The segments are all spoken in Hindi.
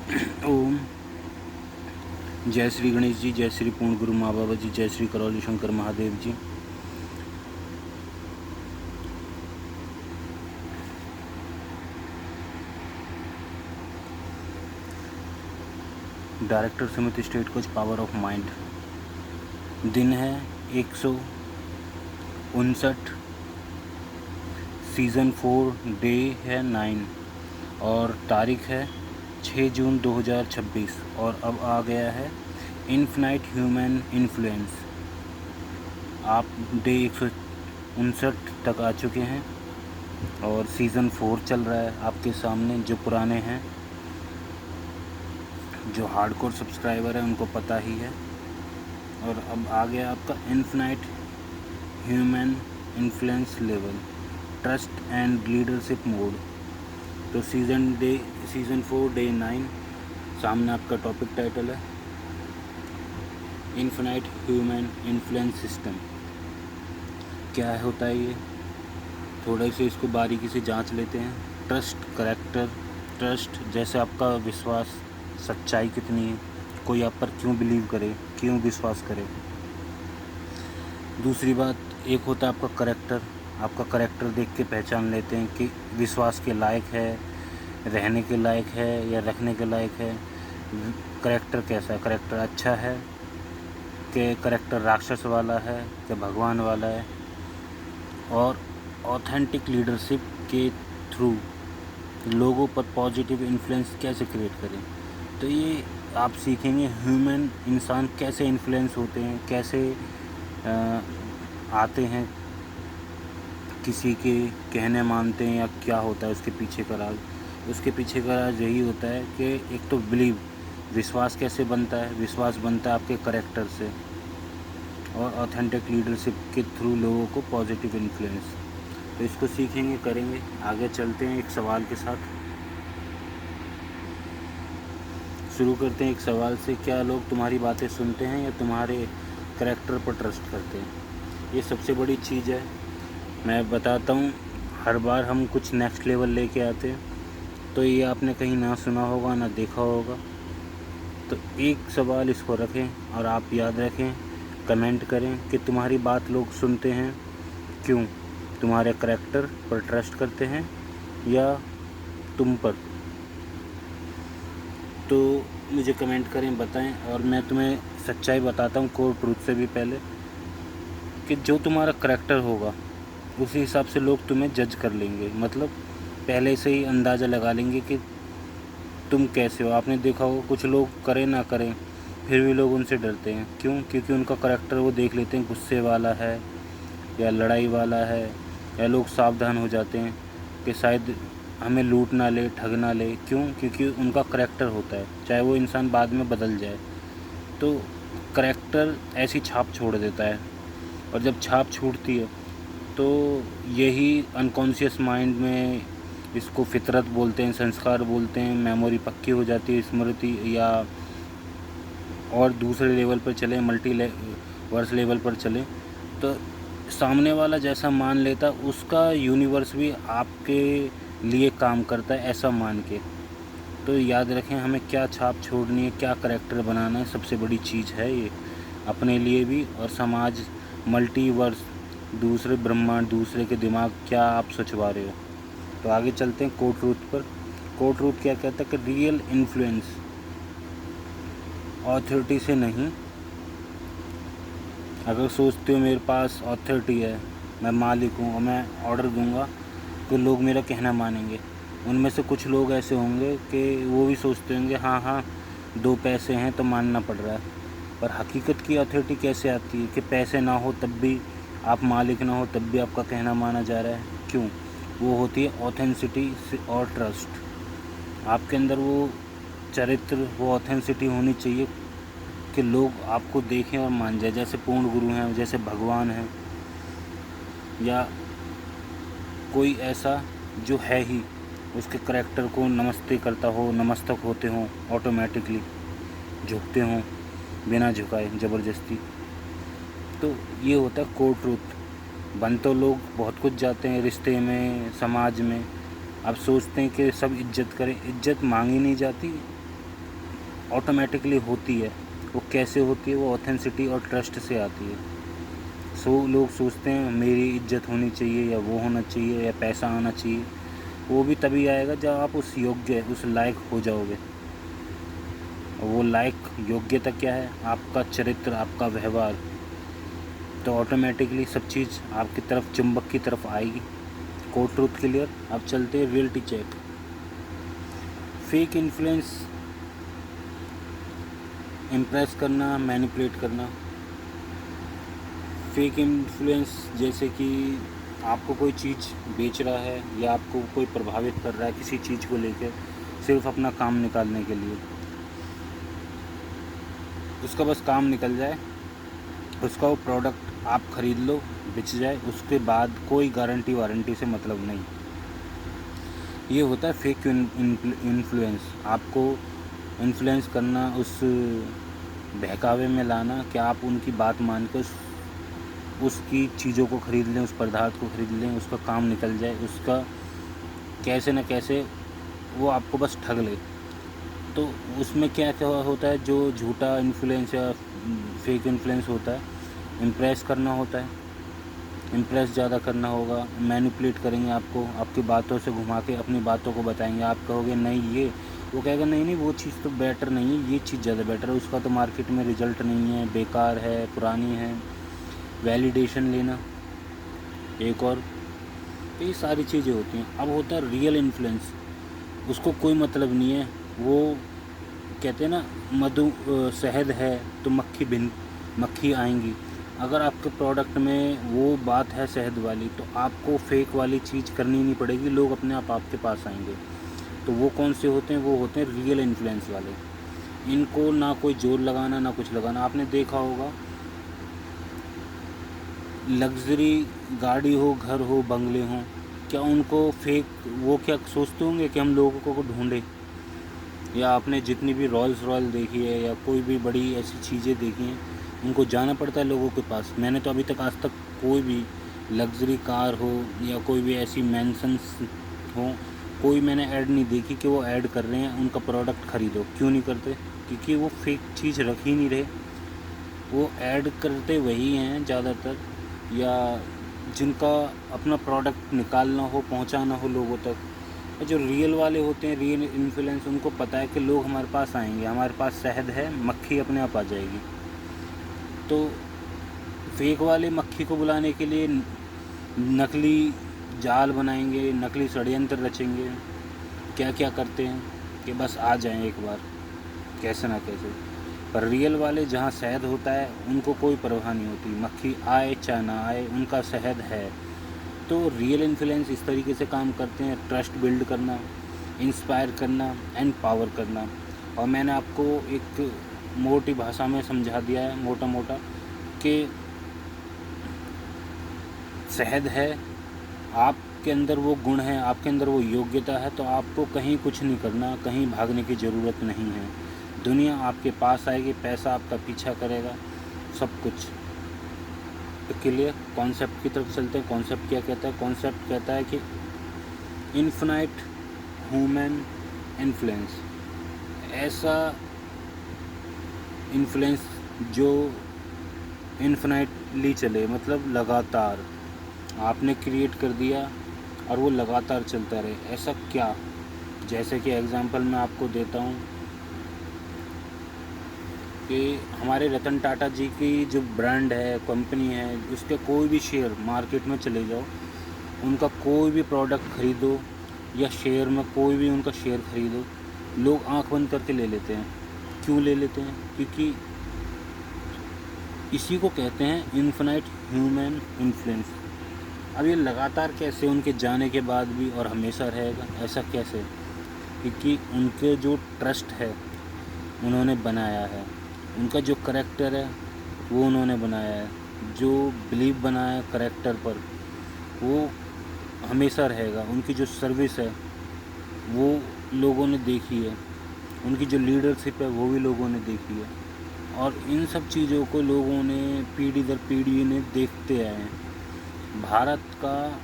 ओम। जय श्री गणेश जी, जय श्री पूर्ण गुरु माँ बाबा जी, जय श्री करौली शंकर महादेव जी। डायरेक्टर समिति state coach power of mind. दिन है 159, सीज़न 4, डे है 9 और तारीख है 6 जून 2026 और अब आ गया है इन्फिनाइट ह्यूमन इन्फ्लुएंस। आप डे 159 तक आ चुके हैं और सीज़न 4 चल रहा है आपके सामने। जो पुराने हैं, जो हार्डकोर सब्सक्राइबर हैं उनको पता ही है। और अब आ गया आपका infinite human influence level, trust and leadership mode. तो सीज़न 4 डे 9 सामने आपका टॉपिक टाइटल है इन्फिनाइट ह्यूमन इन्फ्लुएंस सिस्टम। क्या होता है ये, थोड़ा से इसको बारीकी से जांच लेते हैं। Trust, character. ट्रस्ट जैसे आपका विश्वास, सच्चाई कितनी है, कोई आप पर क्यों बिलीव करे, क्यों विश्वास करे। दूसरी बात, एक होता है आपका करैक्टर। आपका करैक्टर देख के पहचान लेते हैं कि विश्वास के लायक है, रहने के लायक है या रखने के लायक है। करैक्टर कैसा है, करैक्टर अच्छा है कि करैक्टर राक्षस वाला है कि भगवान वाला है। और ऑथेंटिक लीडरशिप के थ्रू लोगों पर पॉजिटिव इन्फ्लुएंस कैसे क्रिएट करें। तो ये आप सीखेंगे ह्यूमन, इंसान कैसे इन्फ्लुएंस होते हैं, कैसे आते हैं, किसी के कहने मानते हैं या क्या होता है उसके पीछे का राज। उसके पीछे का राज यही होता है कि एक तो बिलीव, विश्वास कैसे बनता है। विश्वास बनता है आपके करैक्टर से और ऑथेंटिक लीडरशिप के थ्रू लोगों को पॉजिटिव इन्फ्लुएंस। तो इसको सीखेंगे, करेंगे। आगे चलते हैं एक सवाल के साथ, शुरू करते हैं एक सवाल से। क्या लोग तुम्हारी बातें सुनते हैं या तुम्हारे करैक्टर पर ट्रस्ट करते हैं? ये सबसे बड़ी चीज़ है। मैं बताता हूँ, हर बार हम कुछ नेक्स्ट लेवल लेके आते हैं, तो ये आपने कहीं ना सुना होगा ना देखा होगा। तो एक सवाल इसको रखें और आप याद रखें, कमेंट करें कि तुम्हारी बात लोग सुनते हैं क्यों, तुम्हारे करैक्टर पर ट्रस्ट करते हैं या तुम पर। तो मुझे कमेंट करें, बताएं। और मैं तुम्हें सच्चाई बताता हूँ कोर ट्रूथ से भी पहले, कि जो तुम्हारा करैक्टर होगा उसी हिसाब से लोग तुम्हें जज कर लेंगे। मतलब पहले से ही अंदाज़ा लगा लेंगे कि तुम कैसे हो। आपने देखा होगा कुछ लोग करें ना करें फिर भी लोग उनसे डरते हैं। क्यों? क्योंकि उनका करैक्टर वो देख लेते हैं, गुस्से वाला है या लड़ाई वाला है, या लोग सावधान हो जाते हैं कि शायद हमें लूट ना ले, ठग ना ले। क्यों? क्योंकि उनका करैक्टर होता है, चाहे वो इंसान बाद में बदल जाए। तो करैक्टर ऐसी छाप छोड़ देता है, और जब छाप छूटती है तो यही अनकॉन्शियस माइंड में, इसको फितरत बोलते हैं, संस्कार बोलते हैं, मेमोरी पक्की हो जाती है, स्मृति। या और दूसरे लेवल पर चले, वर्स लेवल पर चले, तो सामने वाला जैसा मान लेता उसका यूनिवर्स भी आपके लिए काम करता है, ऐसा मान के। तो याद रखें, हमें क्या छाप छोड़नी है, क्या करैक्टर बनाना है, सबसे बड़ी चीज़ है ये, अपने लिए भी और समाज, मल्टीवर्स, दूसरे ब्रह्मांड, दूसरे के दिमाग क्या आप सोचवा रहे हो। तो आगे चलते हैं कोर ट्रूथ पर। कोर ट्रूथ क्या कहता है कि रियल इन्फ्लुएंस ऑथोरिटी से नहीं। अगर सोचते हो मेरे पास अथॉरिटी है, मैं मालिक हूँ और मैं ऑर्डर दूंगा तो लोग मेरा कहना मानेंगे, उनमें से कुछ लोग ऐसे होंगे कि वो भी सोचते होंगे हाँ हाँ 2 पैसे हैं तो मानना पड़ रहा है। पर हकीकत की अथॉरिटी कैसे आती है कि पैसे ना हो तब भी, आप मालिक ना हो तब भी आपका कहना माना जा रहा है। क्यों? वो होती है ऑथेंसिटी और ट्रस्ट। आपके अंदर वो चरित्र, वो ऑथेंसिटी होनी चाहिए कि लोग आपको देखें और मान जाए। जैसे पूर्ण गुरु हैं, जैसे भगवान हैं, या कोई ऐसा जो है ही, उसके करैक्टर को नमस्ते करता हो, नमस्तक होते हों, ऑटोमेटिकली झुकते हों बिना झुकाए ज़बरदस्ती। तो ये होता है कोर ट्रूथ। बन तो लोग बहुत कुछ जाते हैं रिश्ते में, समाज में। अब सोचते हैं कि सब इज्जत करें, इज्जत मांगी नहीं जाती, ऑटोमेटिकली होती है। वो कैसे होती है? वो ऑथेंसिटी और ट्रस्ट से आती है। लोग सोचते हैं मेरी इज्जत होनी चाहिए या वो होना चाहिए या पैसा आना चाहिए। वो भी तभी आएगा जब आप उस योग्य, उस लायक हो जाओगे। वो लायक योग्यता क्या है? आपका चरित्र, आपका व्यवहार। तो ऑटोमेटिकली सब चीज़ आपकी तरफ, चुंबक की तरफ आएगी। Code truth clear. अब चलते हैं reality check. Fake influence, impress करना, मैनिपुलेट करना। फेक इन्फ्लुएंस जैसे कि आपको कोई चीज़ बेच रहा है या आपको कोई प्रभावित कर रहा है किसी चीज़ को लेकर, सिर्फ अपना काम निकालने के लिए। उसका बस काम निकल जाए, उसका वो प्रोडक्ट आप ख़रीद लो, बिक जाए, उसके बाद कोई गारंटी वारंटी से मतलब नहीं। ये होता है फेक इन्फ्लुएंस। आपको इन्फ्लुएंस करना, उस बहकावे में लाना कि आप उनकी बात मान के उसकी चीज़ों को ख़रीद लें, उस पदार्थ को ख़रीद लें, उसका काम निकल जाए, उसका कैसे न कैसे वो आपको बस ठग ले। तो उसमें क्या क्या होता है? जो झूठा इन्फ्लुएंस या फेक इन्फ्लुएंस होता है, इम्प्रेस करना होता है, इम्प्रेस ज़्यादा करना होगा। मैनिपुलेट करेंगे आपको, आपकी बातों से घुमा के अपनी बातों को बताएंगे। आप कहोगे नहीं ये, वो कहेगा नहीं नहीं वो चीज़ तो बेटर नहीं है, ये चीज़ ज़्यादा बेटर है, उसका तो मार्केट में रिजल्ट नहीं है, बेकार है, पुरानी है। वैलिडेशन लेना एक और, ये सारी चीज़ें होती हैं। अब होता है रियल इन्फ्लुएंस। उसको कोई मतलब नहीं है। वो कहते हैं ना, शहद है तो मक्खी आएंगी। अगर आपके प्रोडक्ट में वो बात है शहद वाली, तो आपको फेक वाली चीज़ करनी नहीं पड़ेगी, लोग अपने आप आपके पास आएंगे। तो वो कौन से होते हैं? वो होते हैं रियल इन्फ्लुएंस वाले। इनको ना कोई जोर लगाना ना कुछ लगाना। आपने देखा होगा, लग्जरी गाड़ी हो, घर हो, बंगले हों, क्या उनको फेक, वो क्या सोचते होंगे कि हम लोगों को ढूंढें? या आपने जितनी भी रॉयल्स रॉयल देखी है या कोई भी बड़ी ऐसी चीज़ें देखी हैं, उनको जाना पड़ता है लोगों के पास। मैंने तो अभी तक आज तक कोई भी लग्जरी कार हो या कोई भी ऐसी मैंसन्स हो, कोई मैंने ऐड नहीं देखी कि वो ऐड कर रहे हैं उनका प्रोडक्ट ख़रीदो। क्यों नहीं करते? क्योंकि वो फेक चीज़ रख ही नहीं रहे। वो ऐड करते वही हैं ज़्यादातर, या जिनका अपना प्रोडक्ट निकालना हो, पहुंचाना हो लोगों तक। और जो रियल वाले होते हैं, रियल इन्फ्लुएंस, उनको पता है कि लोग हमारे पास आएंगे, हमारे पास शहद है, मक्खी अपने आप आ जाएगी। तो फेक वाले मक्खी को बुलाने के लिए नकली जाल बनाएंगे, नकली षड्यंत्र रचेंगे, क्या क्या करते हैं कि बस आ जाएं एक बार कैसे ना कैसे। पर रियल वाले जहाँ शहद होता है उनको कोई परवाह नहीं होती, मक्खी आए चाहे ना आए, उनका शहद है। तो रियल इन्फ्लुएंस इस तरीके से काम करते हैं, ट्रस्ट बिल्ड करना, इंस्पायर करना एंड पावर करना। और मैंने आपको एक मोटी भाषा में समझा दिया है, मोटा मोटा, कि शहद है, आपके अंदर वो गुण है, आपके अंदर वो योग्यता है, तो आपको कहीं कुछ नहीं करना, कहीं भागने की ज़रूरत नहीं है। दुनिया आपके पास आएगी, पैसा आपका पीछा करेगा, सब कुछ। तो क्लियर? कॉन्सेप्ट की तरफ चलते हैं। कॉन्सेप्ट क्या कहता है? कॉन्सेप्ट कहता है कि इन्फिनाइट ह्यूमन इन्फ्लुएंस, ऐसा इन्फ्लुएंस जो इन्फिनाइटली चले, मतलब लगातार आपने क्रिएट कर दिया और वो लगातार चलता रहे। ऐसा क्या? जैसे कि एग्जांपल मैं आपको देता हूँ कि हमारे रतन टाटा जी की जो ब्रांड है, कंपनी है, उसके कोई भी शेयर मार्केट में चले जाओ, उनका कोई भी प्रोडक्ट ख़रीदो या शेयर में कोई भी उनका शेयर ख़रीदो, लोग आंख बंद करके ले लेते हैं। क्यों ले लेते हैं? क्योंकि इसी को कहते हैं इन्फिनाइट ह्यूमन इन्फ्लुएंस। अब ये लगातार कैसे उनके जाने के बाद भी और हमेशा रहेगा? ऐसा कैसे? क्योंकि उनके जो ट्रस्ट है उन्होंने बनाया है, उनका जो करेक्टर है वो उन्होंने बनाया है, जो बिलीव बनाया है करेक्टर पर वो हमेशा रहेगा। उनकी जो सर्विस है वो लोगों ने देखी है, उनकी जो लीडरशिप है वो भी लोगों ने देखी है, और इन सब चीज़ों को लोगों ने पीढ़ी दर पीढ़ी ने देखते आए हैं। भारत का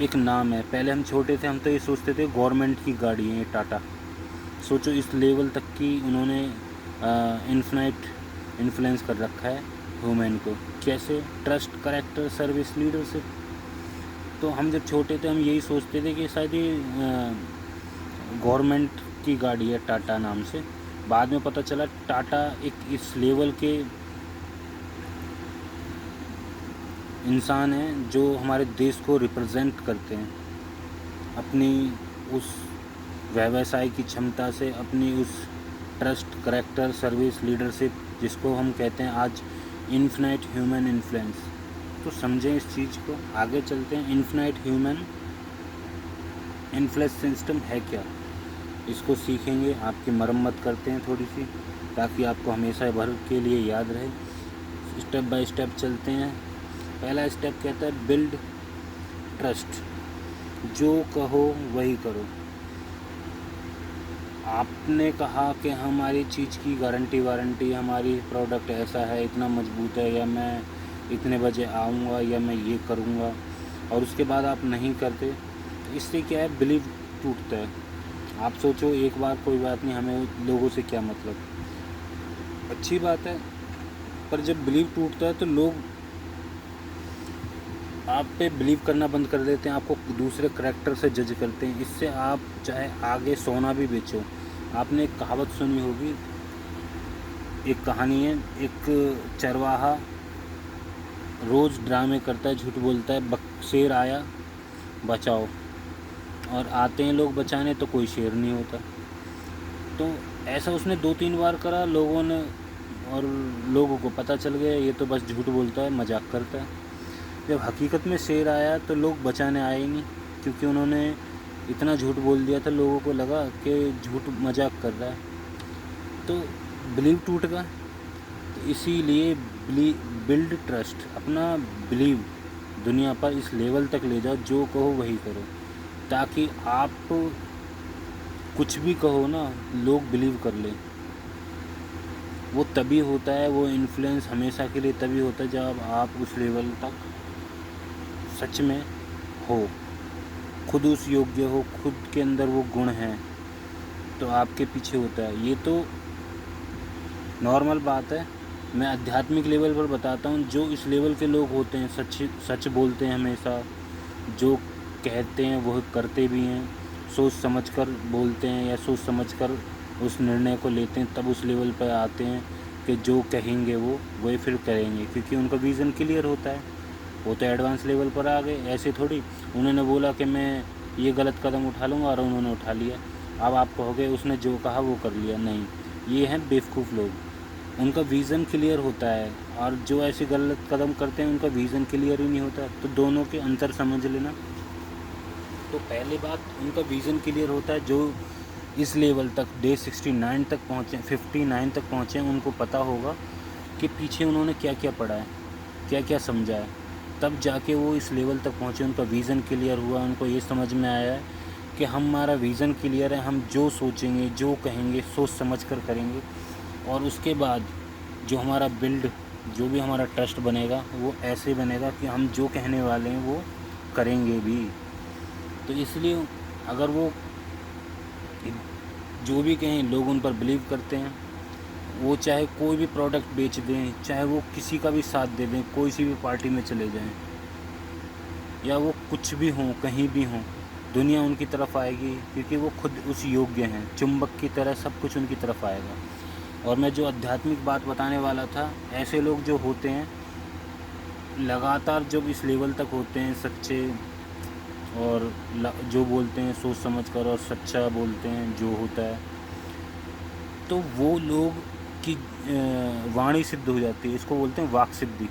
एक नाम है, पहले हम छोटे थे हम तो ये सोचते थे गवर्नमेंट की गाड़ी है टाटा, सोचो इस लेवल तक की उन्होंने इन्फिनाइट इन्फ्लुएंस कर रखा है ह्यूमन को। कैसे? Trust, character, service, leadership. तो हम जब छोटे थे हम यही सोचते थे कि शायद ये गवर्नमेंट की गाड़ी है टाटा नाम से। बाद में पता चला टाटा एक इस लेवल के इंसान हैं जो हमारे देश को रिप्रेजेंट करते हैं अपनी उस व्यवसाय की क्षमता से, अपनी उस ट्रस्ट, कैरेक्टर, सर्विस, लीडरशिप, जिसको हम कहते हैं आज इन्फिनाइट ह्यूमन इन्फ्लुएंस। तो समझें इस चीज़ को, आगे चलते हैं। इन्फिनाइट ह्यूमन इन्फ्लुएंस सिस्टम है क्या, इसको सीखेंगे, आपकी मरम्मत करते हैं थोड़ी सी ताकि आपको हमेशा भर के लिए याद रहे। स्टेप बाय स्टेप चलते हैं। पहला स्टेप कहता है बिल्ड ट्रस्ट। जो कहो वही करो। आपने कहा कि हमारी चीज़ की गारंटी, हमारी प्रोडक्ट ऐसा है, इतना मजबूत है, या मैं इतने बजे आऊँगा, या मैं ये करूँगा, और उसके बाद आप नहीं करते, इससे क्या है, बिलीव टूटता है। आप सोचो एक बार कोई बात नहीं, हमें लोगों से क्या मतलब, अच्छी बात है, पर जब बिलीव टूटता है तो लोग आप पे बिलीव करना बंद कर देते हैं, आपको दूसरे करैक्टर से जज करते हैं। इससे आप चाहे आगे सोना भी बेचो। आपने एक कहावत सुनी होगी, एक कहानी है, एक चरवाहा रोज़ ड्रामे करता है, झूठ बोलता है, शेर आया बचाओ, और आते हैं लोग बचाने तो कोई शेर नहीं होता। तो ऐसा उसने 2-3 बार करा, लोगों ने और लोगों को पता चल गया ये तो बस झूठ बोलता है, मजाक करता है। जब हकीकत में शेर आया तो लोग बचाने आए ही नहीं, क्योंकि उन्होंने इतना झूठ बोल दिया था, लोगों को लगा कि झूठ मजाक कर रहा है, तो बिलीव टूट गया। तो इसीलिए बिल्ड ट्रस्ट, अपना बिलीव दुनिया पर इस लेवल तक ले जाओ, जो कहो वही करो, ताकि आप कुछ भी कहो ना, लोग बिलीव कर लें। वो तभी होता है, वो इन्फ्लुएंस हमेशा के लिए तभी होता है जब आप उस लेवल तक सच में हो, खुद उस योग्य हो, खुद के अंदर वो गुण हैं, तो आपके पीछे होता है। ये तो नॉर्मल बात है। मैं आध्यात्मिक लेवल पर बताता हूँ, जो इस लेवल के लोग होते हैं, सच बोलते हैं हमेशा, जो कहते हैं वो करते भी हैं, सोच समझकर बोलते हैं या सोच समझकर उस निर्णय को लेते हैं, तब उस लेवल पर आते हैं कि जो कहेंगे वो वही फिर करेंगे, क्योंकि उनका विज़न क्लियर होता है। वो तो एडवांस लेवल पर आ गए। ऐसे थोड़ी उन्होंने बोला कि मैं ये गलत कदम उठा लूँगा और उन्होंने उठा लिया, अब आप कहोगे उसने जो कहा वो कर लिया। नहीं, ये हैं बेवकूफ़ लोग, उनका विज़न क्लियर होता है, और जो ऐसे गलत कदम करते हैं उनका विज़न क्लियर ही नहीं होता। तो दोनों के अंतर समझ लेना। तो पहली बात, उनका विज़न क्लियर होता है। जो इस लेवल तक डे 69 तक पहुँचे, 59 तक पहुँचे, उनको पता होगा कि पीछे उन्होंने क्या क्या पढ़ा है, क्या क्या समझा है, तब जाके वो इस लेवल तक पहुँचे। उनका विज़न क्लियर हुआ, उनको ये समझ में आया है कि हमारा विज़न क्लियर है, हम जो सोचेंगे, जो कहेंगे, सोच समझ कर करेंगे, और उसके बाद जो हमारा जो भी हमारा ट्रस्ट बनेगा वो ऐसे बनेगा कि हम जो कहने वाले हैं वो करेंगे भी। तो इसलिए अगर वो जो भी कहें, लोग उन पर बिलीव करते हैं, वो चाहे कोई भी प्रोडक्ट बेच दें, चाहे वो किसी का भी साथ दे दें, कोई सी भी पार्टी में चले जाएं, या वो कुछ भी हों, कहीं भी हों, दुनिया उनकी तरफ आएगी, क्योंकि वो खुद उस योग्य हैं। चुंबक की तरह सब कुछ उनकी तरफ आएगा। और मैं जो आध्यात्मिक बात बताने वाला था, ऐसे लोग जो होते हैं लगातार जब इस लेवल तक होते हैं, सच्चे, और जो बोलते हैं सोच समझ कर और सच्चा बोलते हैं जो होता है, तो वो लोग की वाणी सिद्ध हो जाती है। इसको बोलते हैं वाक सिद्धि।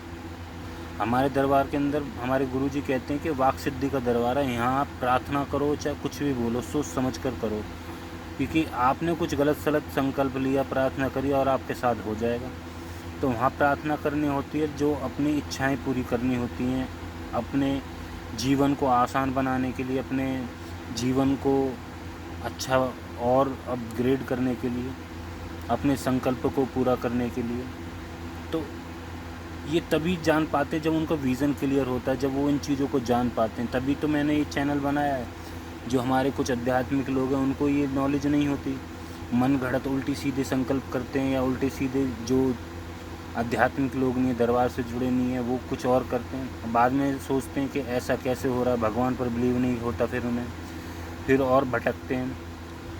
हमारे दरबार के अंदर हमारे गुरुजी कहते हैं कि वाक सिद्धि का दरबार है। यहाँ आप प्रार्थना करो, चाहे कुछ भी बोलो, सोच समझ कर करो, क्योंकि आपने कुछ गलत सलत संकल्प लिया, प्रार्थना करी और आपके साथ हो जाएगा। तो वहाँ प्रार्थना करनी होती है, जो अपनी इच्छाएं पूरी करनी होती हैं, अपने जीवन को आसान बनाने के लिए, अपने जीवन को अच्छा और अपग्रेड करने के लिए, अपने संकल्प को पूरा करने के लिए। तो ये तभी जान पाते जब उनका विज़न क्लियर होता है, जब वो इन चीज़ों को जान पाते हैं। तभी तो मैंने ये चैनल बनाया है। जो हमारे कुछ आध्यात्मिक लोग हैं उनको ये नॉलेज नहीं होती, मन घड़त उल्टी सीधे संकल्प करते हैं, या उल्टे सीधे जो आध्यात्मिक लोग नहीं है, दरबार से जुड़े नहीं है, वो कुछ और करते हैं। बाद में सोचते हैं कि ऐसा कैसे हो रहा है, भगवान पर बिलीव नहीं होता फिर उन्हें, फिर और भटकते हैं।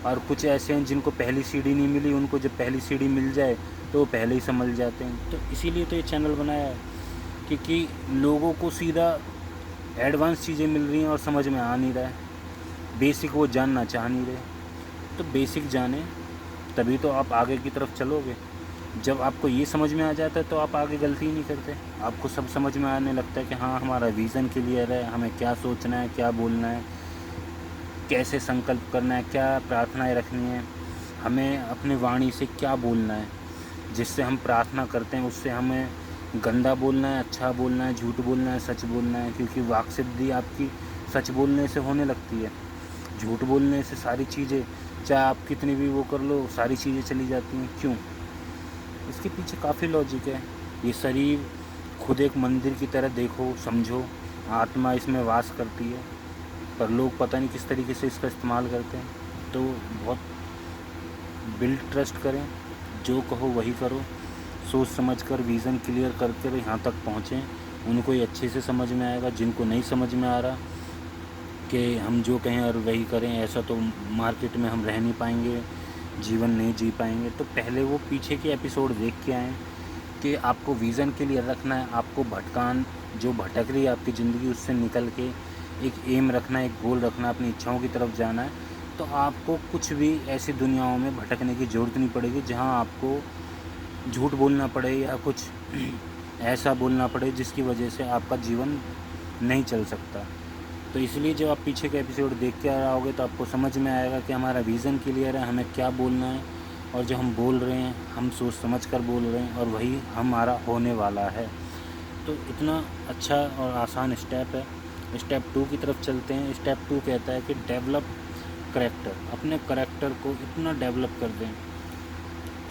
और कुछ ऐसे हैं जिनको पहली सीढ़ी नहीं मिली, उनको जब पहली सीढ़ी मिल जाए तो वो पहले ही समझ जाते हैं। तो इसीलिए तो ये चैनल बनाया है, क्योंकि लोगों को सीधा एडवांस चीज़ें मिल रही हैं और समझ में आ नहीं रहा है, बेसिक वो जानना चाह नहीं रहे। तो बेसिक जाने, तभी तो आप आगे की तरफ चलोगे। जब आपको ये समझ में आ जाता है तो आप आगे गलती ही नहीं करते, आपको सब समझ में आने लगता है कि हाँ, हमारा विज़न क्लियर है, हमें क्या सोचना है, क्या बोलना है, कैसे संकल्प करना है, क्या प्रार्थनाएं रखनी है, हमें अपनी वाणी से क्या बोलना है। जिससे हम प्रार्थना करते हैं उससे हमें गंदा बोलना है, अच्छा बोलना है, झूठ बोलना है, सच बोलना है, क्योंकि वाक सिद्धि आपकी सच बोलने से होने लगती है। झूठ बोलने से सारी चीज़ें, चाहे आप कितनी भी वो कर लो, सारी चीज़ें चली जाती हैं। क्यों? इसके पीछे काफ़ी लॉजिक है। ये शरीर खुद एक मंदिर की तरह देखो, समझो, आत्मा इसमें वास करती है, पर लोग पता नहीं किस तरीके से इसका इस्तेमाल करते हैं। तो बहुत बिल्ड ट्रस्ट करें, जो कहो वही करो, सोच समझ कर, विज़न क्लियर करके यहाँ तक पहुँचें। उनको ये अच्छे से समझ में आएगा। जिनको नहीं समझ में आ रहा कि हम जो कहें और वही करें, ऐसा तो मार्केट में हम रह नहीं पाएंगे, जीवन नहीं जी पाएंगे, तो पहले वो पीछे के एपिसोड देख के आएँ कि आपको विज़न क्लियर रखना है, आपको भटकान जो भटक रही है आपकी ज़िंदगी, उससे निकल के एक एम रखना है, एक गोल रखना है, अपनी इच्छाओं की तरफ जाना है। तो आपको कुछ भी ऐसी दुनियाओं में भटकने की ज़रूरत नहीं पड़ेगी जहां आपको झूठ बोलना पड़े या कुछ ऐसा बोलना पड़े जिसकी वजह से आपका जीवन नहीं चल सकता। तो इसलिए जब आप पीछे के एपिसोड देख के आओगे तो आपको समझ में आएगा कि हमारा विज़न क्लियर है, हमें क्या बोलना है, और जो हम बोल रहे हैं हम सोच समझ कर बोल रहे हैं, और वही हमारा होने वाला है। तो इतना अच्छा और आसान स्टेप है। स्टेप 2 की तरफ चलते हैं। स्टेप 2 कहता है कि डेवलप करैक्टर। अपने करैक्टर को इतना डेवलप कर दें,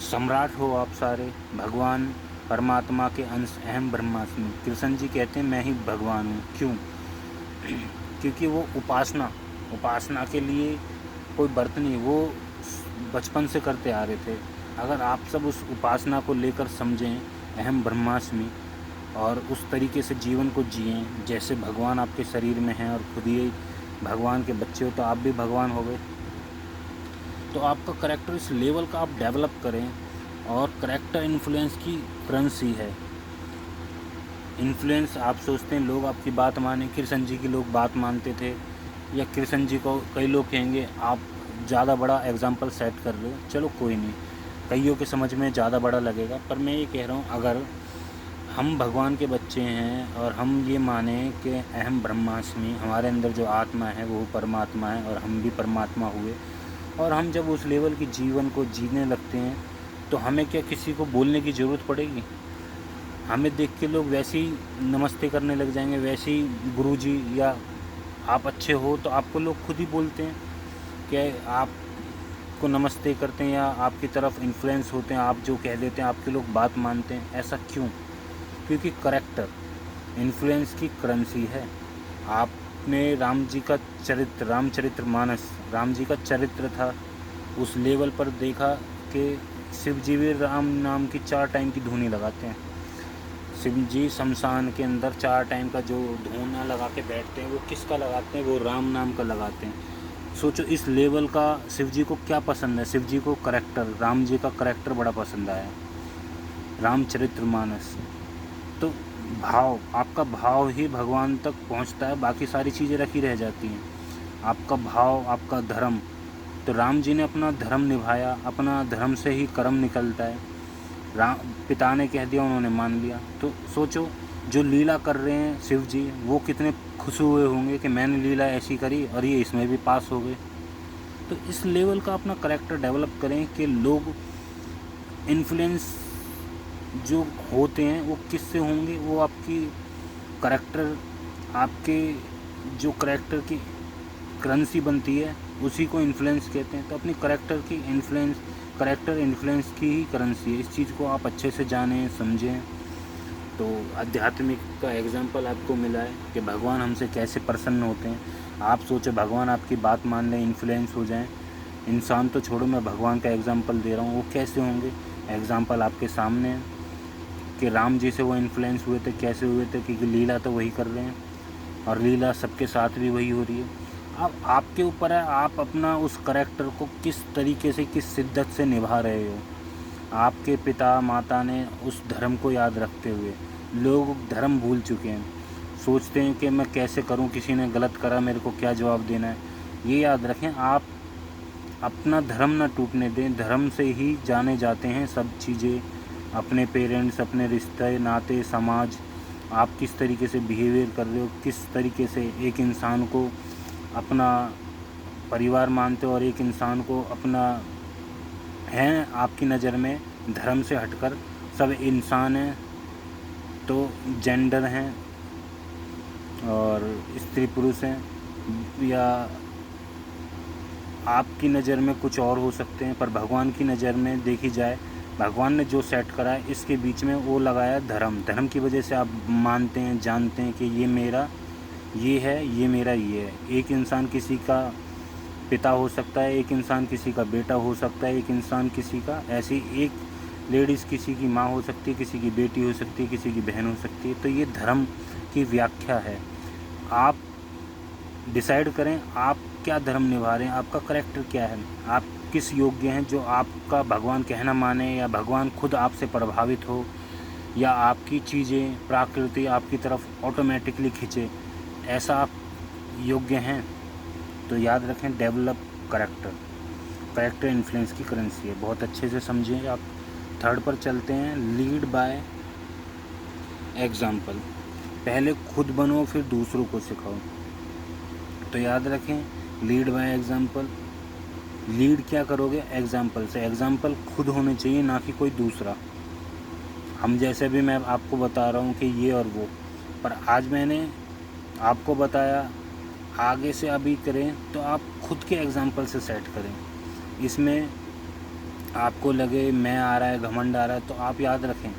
सम्राट हो आप सारे, भगवान परमात्मा के अंश, अहम ब्रह्मास्मि। कृष्ण जी कहते हैं मैं ही भगवान हूँ। क्यों? क्योंकि वो उपासना के लिए कोई व्रत नहीं, वो बचपन से करते आ रहे थे। अगर आप सब उस उपासना को लेकर समझें, अहम ब्रह्मास्मि, और उस तरीके से जीवन को जिएं जैसे भगवान आपके शरीर में हैं, और खुद ही भगवान के बच्चे हो, तो आप भी भगवान हो गए। तो आपका करैक्टर इस लेवल का आप डेवलप करें। और करैक्टर इन्फ्लुएंस की करेंसी है। इन्फ्लुएंस, आप सोचते हैं लोग आपकी बात माने, कृष्ण जी की लोग बात मानते थे, या कृष्ण जी को कई लोग कहेंगे आप ज़्यादा बड़ा एग्जाम्पल सेट कर रहे हो। चलो कोई नहीं, कईयों के समझ में ज़्यादा बड़ा लगेगा, पर मैं ये कह रहा हूँ, अगर हम भगवान के बच्चे हैं और हम ये माने कि अहम ब्रह्मास्मि, हमारे अंदर जो आत्मा है वो परमात्मा है और हम भी परमात्मा हुए, और हम जब उस लेवल की जीवन को जीने लगते हैं तो हमें क्या किसी को बोलने की ज़रूरत पड़ेगी? हमें देख के लोग वैसे ही नमस्ते करने लग जाएंगे, वैसे ही गुरुजी या आप अच्छे हो तो आपको लोग खुद ही बोलते हैं कि आपको नमस्ते करते हैं, या आपकी तरफ इन्फ्लुएंस होते हैं, आप जो कह देते हैं आपके लोग बात मानते हैं। ऐसा क्यों? क्योंकि करैक्टर इन्फ्लुएंस की करेंसी है। आपने राम जी का चरित्र, रामचरितमानस, राम जी का चरित्र था, उस लेवल पर देखा कि शिव जी भी राम नाम की 4 टाइम की धुनी लगाते हैं। शिव जी शमशान के अंदर 4 टाइम का जो धुना लगा के बैठते हैं, वो किसका लगाते हैं? वो राम नाम का लगाते हैं। सोचो इस लेवल का शिव जी को क्या पसंद है। शिव जी को करैक्टर, राम जी का करैक्टर बड़ा पसंद आया, रामचरितमानस। तो भाव, आपका भाव ही भगवान तक पहुंचता है, बाकी सारी चीज़ें रखी रह जाती हैं। आपका भाव, आपका धर्म। तो राम जी ने अपना धर्म निभाया, अपना धर्म से ही कर्म निकलता है। राम पिता ने कह दिया, उन्होंने मान लिया। तो सोचो जो लीला कर रहे हैं शिव जी, वो कितने खुश हुए होंगे कि मैंने लीला ऐसी करी और ये इसमें भी पास हो गए। तो इस लेवल का अपना करैक्टर डेवलप करें कि लोग इन्फ्लुएंस जो होते हैं वो किससे होंगे? वो आपकी करैक्टर, आपके जो करैक्टर की करेंसी बनती है उसी को इन्फ्लुएंस कहते हैं। तो अपनी करैक्टर इन्फ्लुएंस की ही करेंसी है। इस चीज़ को आप अच्छे से जानें, समझें। तो आध्यात्मिक का एग्जाम्पल आपको मिला है कि भगवान हमसे कैसे प्रसन्न होते हैं। आप सोचो भगवान आपकी बात मान लें, इन्फ्लुएंस हो जाएं, इंसान तो छोड़ो, मैं भगवान का एग्जांपल दे रहा हूँ, वो कैसे होंगे? एग्जांपल आपके सामने है कि राम जी से वो इन्फ्लुएंस हुए थे, कैसे हुए थे? क्योंकि लीला तो वही कर रहे हैं और लीला सबके साथ भी वही हो रही है। अब आपके ऊपर है, आप अपना उस करैक्टर को किस तरीके से, किस शिद्दत से निभा रहे हो। आपके पिता माता ने उस धर्म को याद रखते हुए, लोग धर्म भूल चुके हैं, सोचते हैं कि मैं कैसे करूं, किसी ने गलत करा मेरे को क्या जवाब देना है। ये याद रखें, आप अपना धर्म ना टूटने दें। धर्म से ही जाने जाते हैं सब चीज़ें, अपने पेरेंट्स, अपने रिश्ते नाते, समाज। आप किस तरीके से बिहेवियर कर रहे हो, किस तरीके से एक इंसान को अपना परिवार मानते हो और एक इंसान को अपना, हैं आपकी नज़र में धर्म से हटकर सब इंसान हैं, तो जेंडर हैं और स्त्री पुरुष हैं, या आपकी नज़र में कुछ और हो सकते हैं, पर भगवान की नज़र में देखी जाए, भगवान ने जो सेट करा है इसके बीच में वो लगाया धर्म। धर्म की वजह से आप मानते हैं, जानते हैं कि ये मेरा ये है, ये मेरा ये है। एक इंसान किसी का पिता हो सकता है, एक इंसान किसी का बेटा हो सकता है, एक इंसान किसी का, ऐसी एक लेडीज़ किसी की माँ हो सकती है, किसी की बेटी हो सकती है, किसी की बहन हो सकती है। तो ये धर्म की व्याख्या है। आप डिसाइड करें आप क्या धर्म निभा रहे हैं, आपका करैक्टर क्या है, आप किस योग्य हैं जो आपका भगवान कहना माने, या भगवान खुद आपसे प्रभावित हो, या आपकी चीज़ें प्रकृति आपकी तरफ ऑटोमेटिकली खींचे, ऐसा आप योग्य हैं। तो याद रखें, डेवलप करैक्टर। करैक्टर इन्फ्लुएंस की करेंसी है, बहुत अच्छे से समझें आप। थर्ड पर चलते हैं, लीड बाय एग्जाम्पल। पहले खुद बनो फिर दूसरों को सिखाओ। तो याद रखें, लीड बाय एग्जाम्पल। लीड क्या करोगे? एग्जाम्पल से। एग्जाम्पल खुद होने चाहिए, ना कि कोई दूसरा। हम जैसे भी मैं आपको बता रहा हूँ कि ये और वो, पर आज मैंने आपको बताया, आगे से अभी करें तो आप खुद के एग्जाम्पल से सेट करें। इसमें आपको लगे मैं आ रहा है, घमंड आ रहा है, तो आप याद रखें,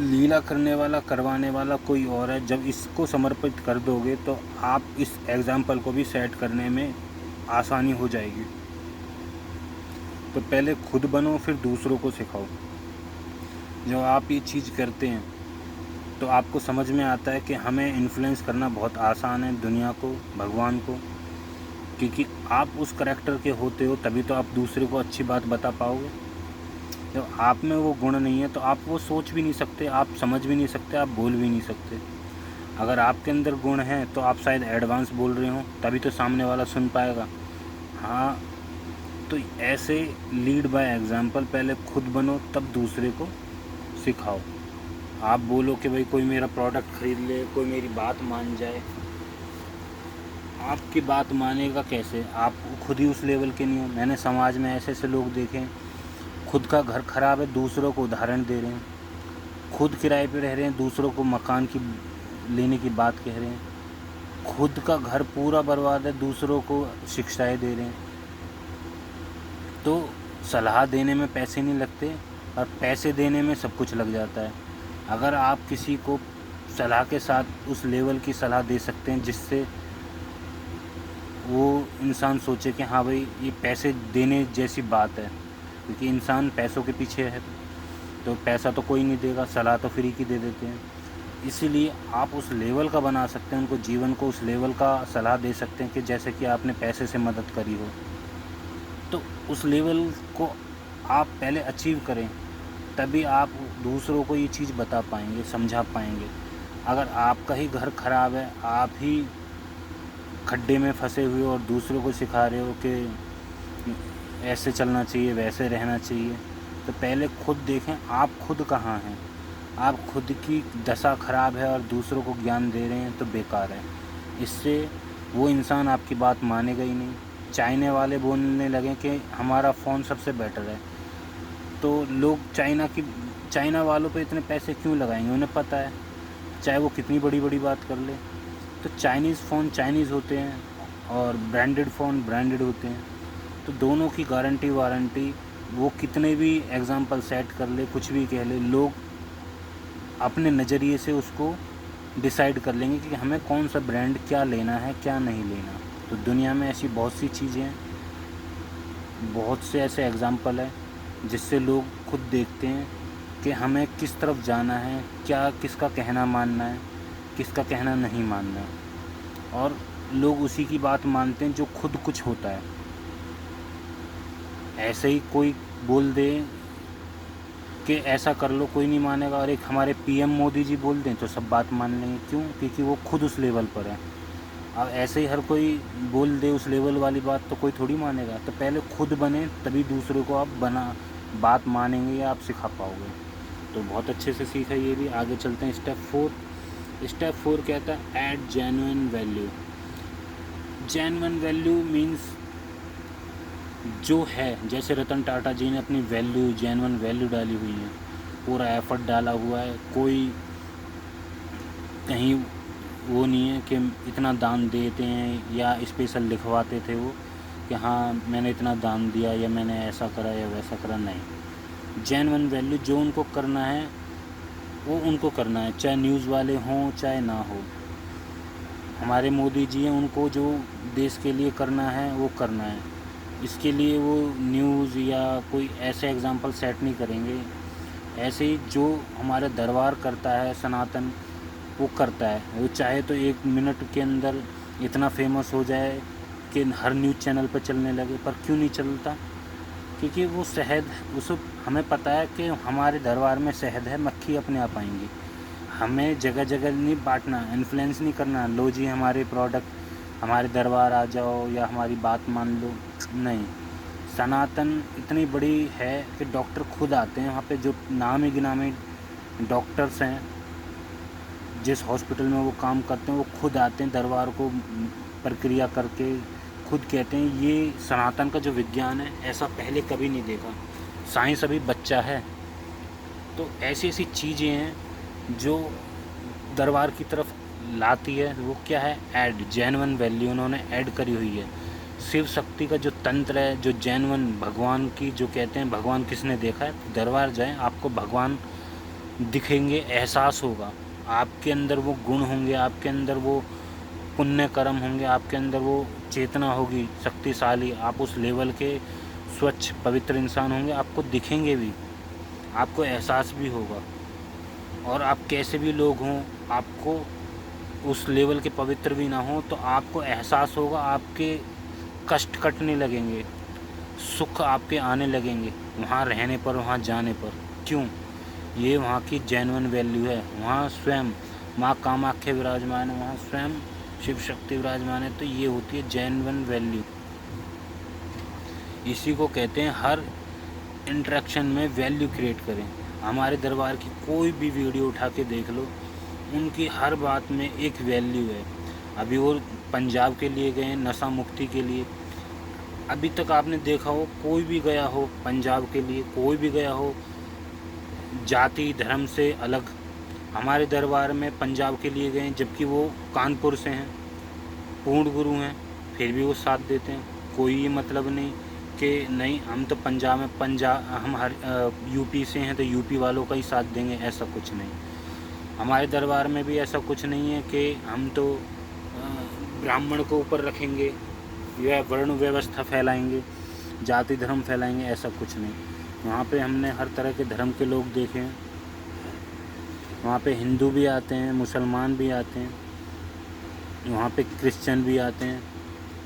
लीला करने वाला, करवाने वाला कोई और है। जब इसको समर्पित कर दोगे तो आप इस एग्जाम्पल को भी सेट करने में आसानी हो जाएगी। तो पहले खुद बनो फिर दूसरों को सिखाओ। जब आप ये चीज़ करते हैं तो आपको समझ में आता है कि हमें इन्फ्लुएंस करना बहुत आसान है दुनिया को, भगवान को, क्योंकि आप उस करैक्टर के होते हो, तभी तो आप दूसरे को अच्छी बात बता पाओगे। जब आप में वो गुण नहीं है तो आप वो सोच भी नहीं सकते, आप समझ भी नहीं सकते, आप बोल भी नहीं सकते। अगर आपके अंदर गुण हैं तो आप शायद एडवांस बोल रहे हो, तभी तो सामने वाला सुन पाएगा। हाँ, तो ऐसे लीड बाय एग्जाम्पल। पहले खुद बनो तब दूसरे को सिखाओ। आप बोलो कि भाई कोई मेरा प्रोडक्ट ख़रीद ले, कोई मेरी बात मान जाए, आपकी बात मानेगा कैसे? आप खुद ही उस लेवल के नहीं हो। मैंने समाज में ऐसे ऐसे लोग देखे हैं, खुद का घर ख़राब है, दूसरों को उदाहरण दे रहे हैं। खुद किराए पे रह रहे हैं, दूसरों को मकान की लेने की बात कह रहे हैं। खुद का घर पूरा बर्बाद है, दूसरों को शिक्षाएं दे रहे हैं। तो सलाह देने में पैसे नहीं लगते और पैसे देने में सब कुछ लग जाता है। अगर आप किसी को सलाह के साथ उस लेवल की सलाह दे सकते हैं जिससे वो इंसान सोचे कि हाँ भाई ये पैसे देने जैसी बात है, क्योंकि इंसान पैसों के पीछे है, तो पैसा तो कोई नहीं देगा, सलाह तो फ्री की दे देते हैं। इसीलिए आप उस लेवल का बना सकते हैं, उनको जीवन को उस लेवल का सलाह दे सकते हैं कि जैसे कि आपने पैसे से मदद करी हो। तो उस लेवल को आप पहले अचीव करें, तभी आप दूसरों को ये चीज़ बता पाएंगे, समझा पाएंगे। अगर आपका ही घर ख़राब है, आप ही खड्डे में फंसे हुए और दूसरों को सिखा रहे हो कि ऐसे चलना चाहिए, वैसे रहना चाहिए, तो पहले खुद देखें आप खुद कहाँ हैं। आप खुद की दशा ख़राब है और दूसरों को ज्ञान दे रहे हैं तो बेकार है। इससे वो इंसान आपकी बात मानेगा ही नहीं। चाइना वाले बोलने लगे कि हमारा फ़ोन सबसे बेटर है, तो लोग चाइना वालों पे इतने पैसे क्यों लगाएंगे? उन्हें पता है, चाहे वो कितनी बड़ी बड़ी बात कर ले। तो चाइनीज़ फ़ोन चाइनीज़ होते हैं और ब्रांडेड फ़ोन ब्रांडेड होते हैं। तो दोनों की गारंटी वारंटी, वो कितने भी एग्जाम्पल सेट कर ले, कुछ भी कह ले, लोग अपने नज़रिए से उसको डिसाइड कर लेंगे कि हमें कौन सा ब्रांड क्या लेना है, क्या नहीं लेना। तो दुनिया में ऐसी बहुत सी चीज़ें हैं, बहुत से ऐसे एग्ज़ाम्पल है जिससे लोग खुद देखते हैं कि हमें किस तरफ जाना है, क्या किसका कहना मानना है, किसका कहना नहीं मानना है, और लोग उसी की बात मानते हैं जो खुद कुछ होता है। ऐसे ही कोई बोल दे कि ऐसा कर लो, कोई नहीं मानेगा, और एक हमारे पीएम मोदी जी बोल दें तो सब बात मान लेंगे। क्यों? क्योंकि वो खुद उस लेवल पर है। अब ऐसे ही हर कोई बोल दे उस लेवल वाली बात तो कोई थोड़ी मानेगा। तो पहले खुद बने, तभी दूसरे को आप बात मानेंगे या आप सिखा पाओगे। तो बहुत अच्छे से सीखा ये भी। आगे चलते हैं स्टेप 4। स्टेप 4 कहता है add genuine value. Genuine value means जो है, जैसे रतन टाटा जी ने अपनी वैल्यू, जेन्युइन वैल्यू डाली हुई है, पूरा एफर्ट डाला हुआ है, कोई कहीं वो नहीं है कि इतना दान देते हैं या स्पेशल लिखवाते थे वो कि हाँ मैंने इतना दान दिया या मैंने ऐसा करा या वैसा करा। नहीं, जेन्युइन वैल्यू जो उनको करना है वो उनको करना है, चाहे न्यूज़ वाले हों चाहे ना हो। हमारे मोदी जी हैं, उनको जो देश के लिए करना है वो करना है। इसके लिए वो न्यूज़ या कोई ऐसे एग्ज़ाम्पल सेट नहीं करेंगे। ऐसे ही जो हमारा दरबार करता है सनातन, वो करता है। वो चाहे तो 1 मिनट के अंदर इतना फेमस हो जाए कि हर न्यूज़ चैनल पर चलने लगे, पर क्यों नहीं चलता? क्योंकि वो शहद, उस हमें पता है कि हमारे दरबार में शहद है, मक्खी अपने आप आएंगी। हमें जगह जगह नहीं बांटना, इन्फ्लुएंस नहीं करना, लो जी हमारे प्रोडक्ट हमारे दरबार आ जाओ या हमारी बात मान लो। नहीं, सनातन इतनी बड़ी है कि डॉक्टर खुद आते हैं वहाँ पे, जो नामी गिनामी डॉक्टर्स हैं जिस हॉस्पिटल में वो काम करते हैं, वो खुद आते हैं दरबार को प्रक्रिया करके, खुद कहते हैं ये सनातन का जो विज्ञान है ऐसा पहले कभी नहीं देखा, साइंस अभी बच्चा है। तो ऐसी ऐसी चीज़ें हैं जो दरबार की तरफ लाती है। वो क्या है? ऐड, जेन्युइन वैल्यू उन्होंने ऐड करी हुई है। शिव शक्ति का जो तंत्र है, जो जेन्युइन भगवान की, जो कहते हैं भगवान किसने देखा है, दरबार जाएं आपको भगवान दिखेंगे, एहसास होगा, आपके अंदर वो गुण होंगे, आपके अंदर वो पुण्य कर्म होंगे, आपके अंदर वो चेतना होगी शक्तिशाली, आप उस लेवल के स्वच्छ पवित्र इंसान होंगे, आपको दिखेंगे भी, आपको एहसास भी होगा। और आप कैसे भी लोग हों, आपको उस लेवल के पवित्र भी ना हो तो आपको एहसास होगा, आपके कष्ट कटने लगेंगे, सुख आपके आने लगेंगे वहाँ रहने पर, वहाँ जाने पर। क्यों? ये वहाँ की जेन्युइन वैल्यू है। वहाँ स्वयं माँ कामाख्या विराजमान है, वहाँ स्वयं शिव शक्ति विराजमान है। तो ये होती है जेन्युइन वैल्यू। इसी को कहते हैं हर इंटरेक्शन में वैल्यू क्रिएट करें। हमारे दरबार की कोई भी वीडियो उठा के देख लो, उनकी हर बात में एक वैल्यू है। अभी वो पंजाब के लिए गए, नशा मुक्ति के लिए। अभी तक आपने देखा हो, कोई भी गया हो पंजाब के लिए, कोई भी गया हो जाति धर्म से अलग, हमारे दरबार में पंजाब के लिए गए, जबकि वो कानपुर से हैं, पूर्ण गुरु हैं, फिर भी वो साथ देते हैं। कोई ये मतलब नहीं कि नहीं हम तो पंजाब में, हम हर यूपी से हैं तो यूपी वालों का ही साथ देंगे, ऐसा कुछ नहीं। हमारे दरबार में भी ऐसा कुछ नहीं है कि हम तो ब्राह्मण को ऊपर रखेंगे या वर्ण व्यवस्था फैलाएंगे, जाति धर्म फैलाएंगे, ऐसा कुछ नहीं। वहाँ पे हमने हर तरह के धर्म के लोग देखे हैं। वहाँ पे हिंदू भी आते हैं, मुसलमान भी आते हैं, वहाँ पे क्रिश्चियन भी आते हैं।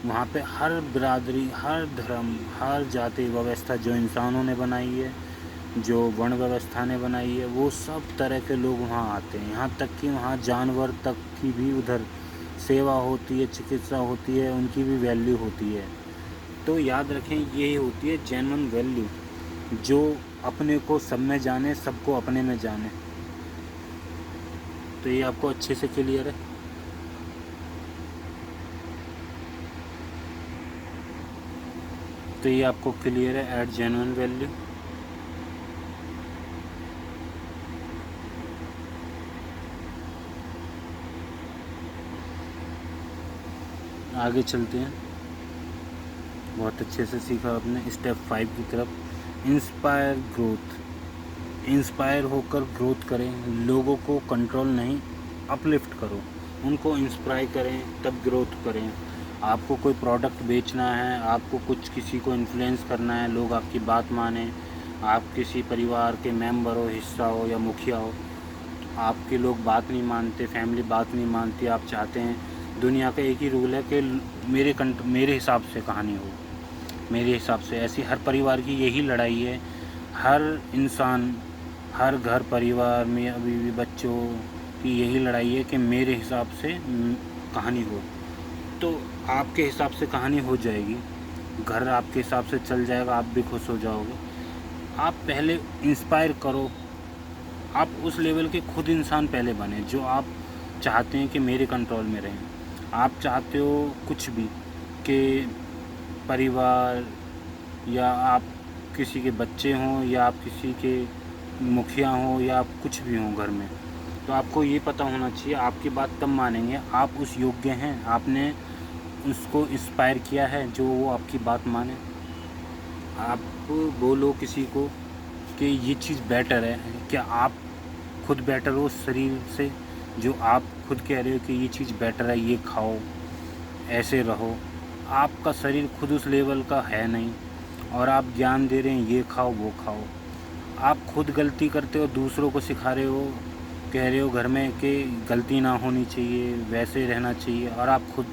वहाँ पे हर बिरादरी, हर धर्म, हर जाति व्यवस्था जो इंसानों ने बनाई है, जो वर्ण व्यवस्था ने बनाई है, वो सब तरह के लोग वहाँ आते हैं। यहाँ तक कि वहाँ जानवर तक की भी उधर सेवा होती है, चिकित्सा होती है, उनकी भी वैल्यू होती है। तो याद रखें, यही होती है जेन्युइन वैल्यू, जो अपने को सब में जाने, सबको अपने में जाने। तो ये आपको अच्छे से क्लियर है। तो ये आपको क्लियर है, ऐड जेन्युइन वैल्यू। आगे चलते हैं। बहुत अच्छे से सीखा आपने। स्टेप 5 की तरफ, इंस्पायर ग्रोथ। इंस्पायर होकर ग्रोथ करें, लोगों को कंट्रोल नहीं, अपलिफ्ट करो, उनको इंस्पायर करें, तब ग्रोथ करें। आपको कोई प्रोडक्ट बेचना है, आपको कुछ किसी को इन्फ्लुएंस करना है, लोग आपकी बात माने, आप किसी परिवार के मेंबर हो, हिस्सा हो या मुखिया हो, आपके लोग बात नहीं मानते, फैमिली बात नहीं मानती, आप चाहते हैं दुनिया का एक ही रूल है कि मेरे हिसाब से कहानी हो, मेरे हिसाब से। ऐसी हर परिवार की यही लड़ाई है, हर इंसान, हर घर परिवार में अभी भी बच्चों की यही लड़ाई है कि मेरे हिसाब से कहानी हो। तो आपके हिसाब से कहानी हो जाएगी, घर आपके हिसाब से चल जाएगा, आप भी खुश हो जाओगे। आप पहले इंस्पायर करो, आप उस लेवल के खुद इंसान पहले बने जो आप चाहते हैं कि मेरे कंट्रोल में रहें। आप चाहते हो कुछ भी कि परिवार या आप किसी के बच्चे हों या आप किसी के मुखिया हों या आप कुछ भी हों घर में, तो आपको ये पता होना चाहिए आपकी बात तब मानेंगे आप उस योग्य हैं, आपने उसको इंस्पायर किया है जो वो आपकी बात माने। आप बोलो किसी को कि ये चीज़ बेटर है, क्या आप खुद बेटर हो शरीर से? जो आप खुद कह रहे हो कि ये चीज़ बेटर है, ये खाओ, ऐसे रहो, आपका शरीर खुद उस लेवल का है नहीं और आप ज्ञान दे रहे हैं ये खाओ वो खाओ। आप खुद गलती करते हो, दूसरों को सिखा रहे हो, कह रहे हो घर में कि गलती ना होनी चाहिए, वैसे रहना चाहिए, और आप खुद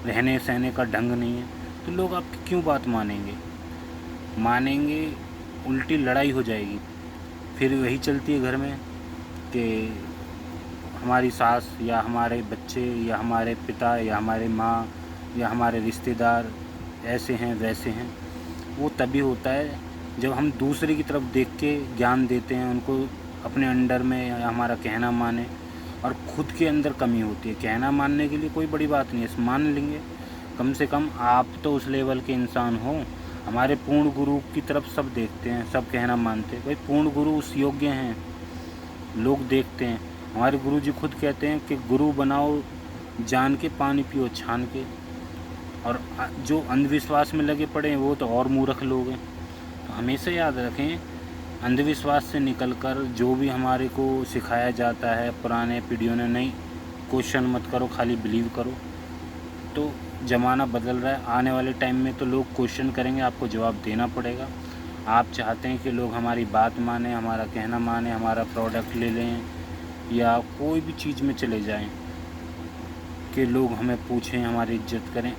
रहने सहने का ढंग नहीं है, तो लोग आपकी क्यों बात मानेंगे? उल्टी लड़ाई हो जाएगी। फिर वही चलती है घर में कि हमारी सास या हमारे बच्चे या हमारे पिता या हमारे माँ या हमारे रिश्तेदार ऐसे हैं वैसे हैं। वो तभी होता है जब हम दूसरे की तरफ देख के ज्ञान देते हैं उनको, अपने अंडर में या हमारा कहना माने, और खुद के अंदर कमी होती है। कहना मानने के लिए कोई बड़ी बात नहीं है, मान लेंगे, कम से कम आप तो उस लेवल के इंसान हो। हमारे पूर्ण गुरु की तरफ सब देखते हैं, सब कहना मानते हैं, भाई पूर्ण गुरु उस योग्य हैं, लोग देखते हैं। हमारे गुरु जी खुद कहते हैं कि गुरु बनाओ जान के, पानी पियो छान के। और जो अंधविश्वास में लगे पड़े हैं वो तो और मूर्ख लोग हैं। तो हमेशा याद रखें, अंधविश्वास से निकलकर जो भी हमारे को सिखाया जाता है पुराने पीढ़ियों ने, नहीं क्वेश्चन मत करो, खाली बिलीव करो। तो ज़माना बदल रहा है, आने वाले टाइम में तो लोग क्वेश्चन करेंगे, आपको जवाब देना पड़ेगा। आप चाहते हैं कि लोग हमारी बात माने, हमारा कहना माने, हमारा प्रोडक्ट ले लें या कोई भी चीज़ में चले जाएं कि लोग हमें पूछें, हमारी इज्जत करें,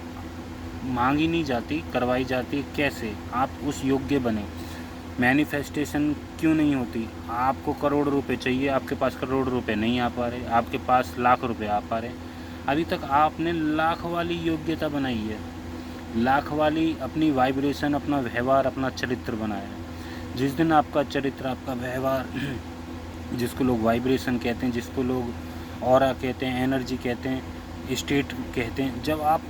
मांगी नहीं जाती, करवाई जाती। कैसे? आप उस योग्य बने। मैनिफेस्टेशन क्यों नहीं होती? आपको करोड़ रुपए चाहिए, आपके पास करोड़ रुपए नहीं आ पा रहे, आपके पास लाख रुपए आ पा रहे, अभी तक आपने लाख वाली योग्यता बनाई है, लाख वाली अपनी वाइब्रेशन, अपना व्यवहार, अपना चरित्र बनाया है। जिस दिन आपका चरित्र, आपका व्यवहार, जिसको लोग वाइब्रेशन कहते हैं, जिसको लोग ऑरा कहते हैं, एनर्जी कहते हैं, स्टेट कहते हैं, जब आप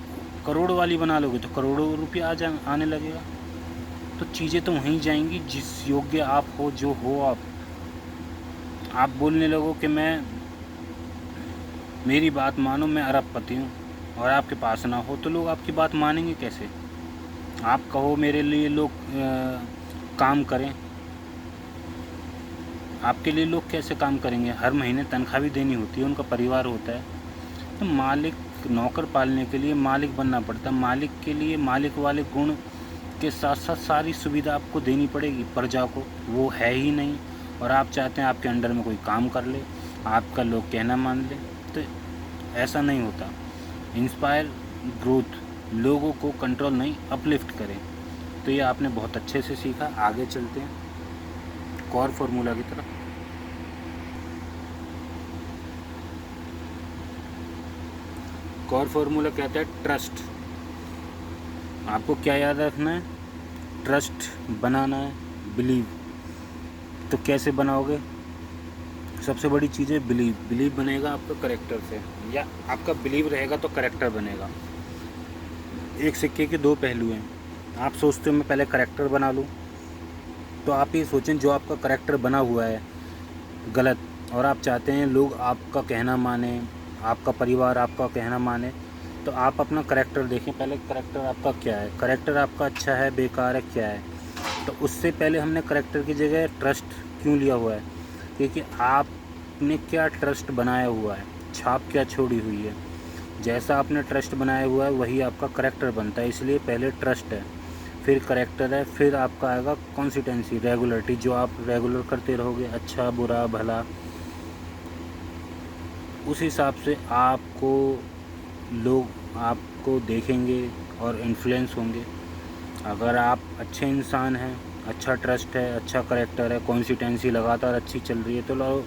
करोड़ वाली बना लोगे तो करोड़ों रुपया आने लगेगा। तो चीज़ें तो वहीं जाएंगी जिस योग्य आप हो, जो हो आप बोलने लगो कि मेरी बात मानो, मैं अरबपति हूँ, और आपके पास ना हो तो लोग आपकी बात मानेंगे कैसे? आप कहो मेरे लिए लोग काम करें, आपके लिए लोग कैसे काम करेंगे? हर महीने तनख्वाह भी देनी होती है, उनका परिवार होता है। तो मालिक, नौकर पालने के लिए मालिक बनना पड़ता है। मालिक के लिए मालिक वाले गुण के साथ साथ सारी सुविधा आपको देनी पड़ेगी प्रजा को, वो है ही नहीं। और आप चाहते हैं आपके अंडर में कोई काम कर ले, आपका लोग कहना मान ले, तो ऐसा नहीं होता। इंस्पायर ग्रोथ, लोगों को कंट्रोल नहीं, अपलिफ्ट करें। तो ये आपने बहुत अच्छे से सीखा। आगे चलते हैं कोर फार्मूला की तरफ। कोर फार्मूला कहता है ट्रस्ट। आपको क्या याद रखना है? ट्रस्ट बनाना है, बिलीव। तो कैसे बनाओगे? सबसे बड़ी चीज़ है बिलीव। बिलीव बनेगा आपका करेक्टर से, या आपका बिलीव रहेगा तो करेक्टर बनेगा। एक सिक्के के दो पहलू हैं। आप सोचते हो मैं पहले करेक्टर बना लूँ, तो आप ये सोचें जो आपका करेक्टर बना हुआ है गलत, और आप चाहते हैं लोग आपका कहना माने, आपका परिवार आपका कहना माने, तो आप अपना करेक्टर देखें पहले। करेक्टर आपका क्या है? करेक्टर आपका अच्छा है, बेकार है, क्या है? तो उससे पहले हमने करेक्टर की जगह ट्रस्ट क्यों लिया हुआ है? क्योंकि आपने क्या ट्रस्ट बनाया हुआ है, छाप क्या छोड़ी हुई है। जैसा आपने ट्रस्ट बनाया हुआ है वही आपका करेक्टर बनता है। इसलिए पहले ट्रस्ट है, फिर करेक्टर है, फिर आपका आएगा कंसिस्टेंसी, रेगुलरिटी, जो आप रेगुलर करते रहोगे, अच्छा बुरा भला, उस हिसाब से आपको लोग आपको देखेंगे और इन्फ्लुएंस होंगे। अगर आप अच्छे इंसान हैं, अच्छा ट्रस्ट है, अच्छा करेक्टर है, कंसिस्टेंसी लगातार अच्छी चल रही है, तो लोग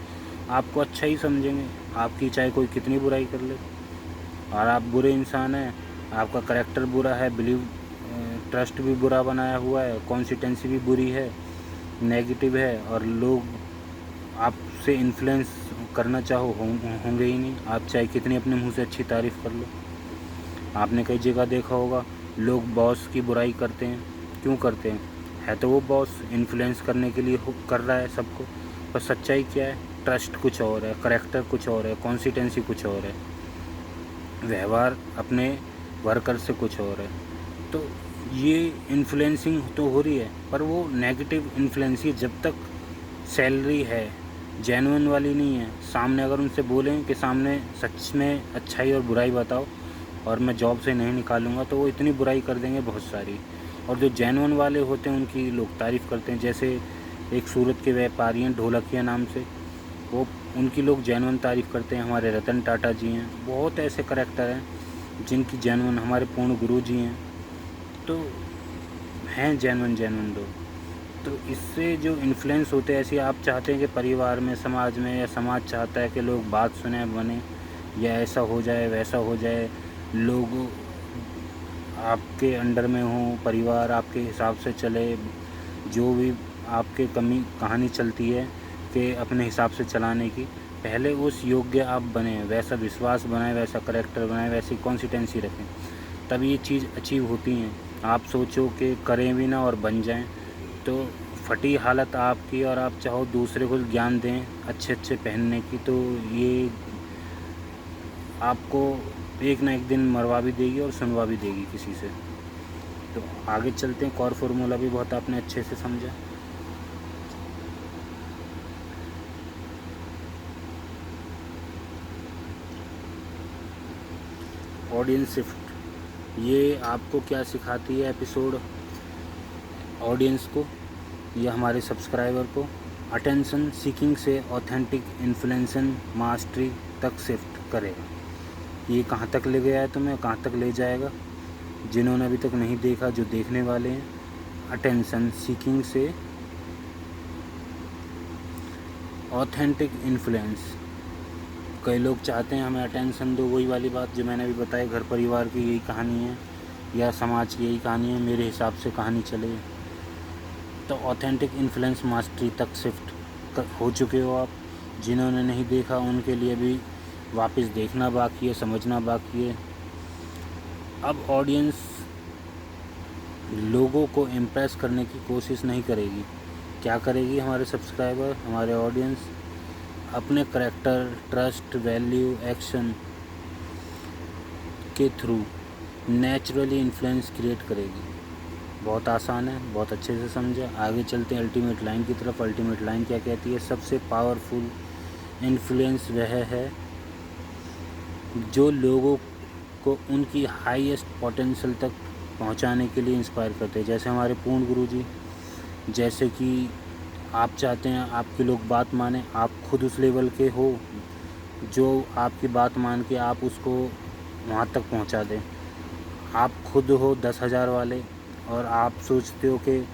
आपको अच्छा ही समझेंगे, आपकी चाहे कोई कितनी बुराई कर ले। और आप बुरे इंसान हैं, आपका करेक्टर बुरा है, ट्रस्ट भी बुरा बनाया हुआ है, कंसिस्टेंसी भी बुरी है, नेगेटिव है, और लोग आपसे इन्फ्लुएंस करना चाहो होंगे ही नहीं, आप चाहे कितनी अपने मुंह से अच्छी तारीफ़ कर लो। आपने कई जगह देखा होगा लोग बॉस की बुराई करते हैं, क्यों करते हैं? है तो वो बॉस इन्फ्लुएंस करने के लिए कर रहा है सबको, पर सच्चाई क्या है? ट्रस्ट कुछ और है, करेक्टर कुछ और है, कंसिस्टेंसी कुछ और है, व्यवहार अपने वर्कर से कुछ और है। तो ये इन्फ्लुएंसिंग तो हो रही है, पर वो नेगेटिव इन्फ्लुएंस ही, जब तक सैलरी है, जेन्युइन वाली नहीं है। सामने अगर उनसे बोलें कि सामने सच में अच्छाई और बुराई बताओ और मैं जॉब से नहीं निकालूंगा, तो वो इतनी बुराई कर देंगे बहुत सारी। और जो जेन्युइन वाले होते हैं उनकी लोग तारीफ़ करते हैं। जैसे एक सूरत के व्यापारी हैं ढोलकिया नाम से, वो उनकी लोग जेन्युइन तारीफ़ करते हैं। हमारे रतन टाटा जी हैं, बहुत ऐसे करेक्टर हैं जिनकी जेन्युइन, हमारे पूर्ण गुरु जी हैं, तो हैं जेन्युइन लोग। तो इससे जो इन्फ्लुएंस होते हैं, ऐसे आप चाहते हैं कि परिवार में, समाज में, या समाज चाहता है कि लोग बात सुने बने, या ऐसा हो जाए वैसा हो जाए, लोग आपके अंडर में हों, परिवार आपके हिसाब से चले, जो भी आपके कहानी चलती है कि अपने हिसाब से चलाने की, पहले उस योग्य आप बने, वैसा विश्वास बनाएं, वैसा करेक्टर बनाएं, वैसी कंसिस्टेंसी रखें, तब ये चीज़ अचीव होती हैं। आप सोचो कि करें भी ना और बन जाएं, तो फटी हालत आपकी, और आप चाहो दूसरे को ज्ञान दें अच्छे अच्छे पहनने की, तो ये आपको एक ना एक दिन मरवा भी देगी और सुनवा भी देगी किसी से। तो आगे चलते हैं, कॉर फार्मूला भी बहुत आपने अच्छे से समझा। ऑडियंस शिफ्ट, ये आपको क्या सिखाती है एपिसोड? ऑडियंस को या हमारे सब्सक्राइबर को अटेंशन सीकिंग से ऑथेंटिक इन्फ्लुएंसन मास्टरी तक शिफ्ट करेगा। ये कहाँ तक ले गया है तुम्हें, कहाँ तक ले जाएगा? जिन्होंने अभी तक नहीं देखा, जो देखने वाले हैं, अटेंशन सीकिंग से ऑथेंटिक इन्फ्लुएंस। कई लोग चाहते हैं हमें अटेंशन दो, वही वाली बात जो मैंने अभी बताई, घर परिवार की यही कहानी है या समाज की यही कहानी है, मेरे हिसाब से कहानी चले। तो ऑथेंटिक इन्फ्लुएंस मास्टरी तक शिफ्ट हो चुके हो आप। जिन्होंने नहीं देखा उनके लिए भी वापस देखना बाकी है, समझना बाकी है। अब ऑडियंस लोगों को इम्प्रेस करने की कोशिश नहीं करेगी, क्या करेगी? हमारे सब्सक्राइबर, हमारे ऑडियंस अपने करैक्टर, ट्रस्ट, वैल्यू, एक्शन के थ्रू नेचुरली इन्फ्लुएंस क्रिएट करेगी। बहुत आसान है, बहुत अच्छे से समझा। आगे चलते हैं अल्टीमेट लाइन की तरफ। अल्टीमेट लाइन क्या कहती है? सबसे पावरफुल इन्फ्लुएंस वह है जो लोगों को उनकी हाईएस्ट पोटेंशियल तक पहुंचाने के लिए इंस्पायर करते हैं। जैसे हमारे पूर्ण गुरु जी, जैसे कि आप चाहते हैं आपके लोग बात माने, आप खुद उस लेवल के हो जो आपकी बात मान के आप उसको वहाँ तक पहुँचा दें। आप खुद हो 10,000 वाले और आप सोचते हो कि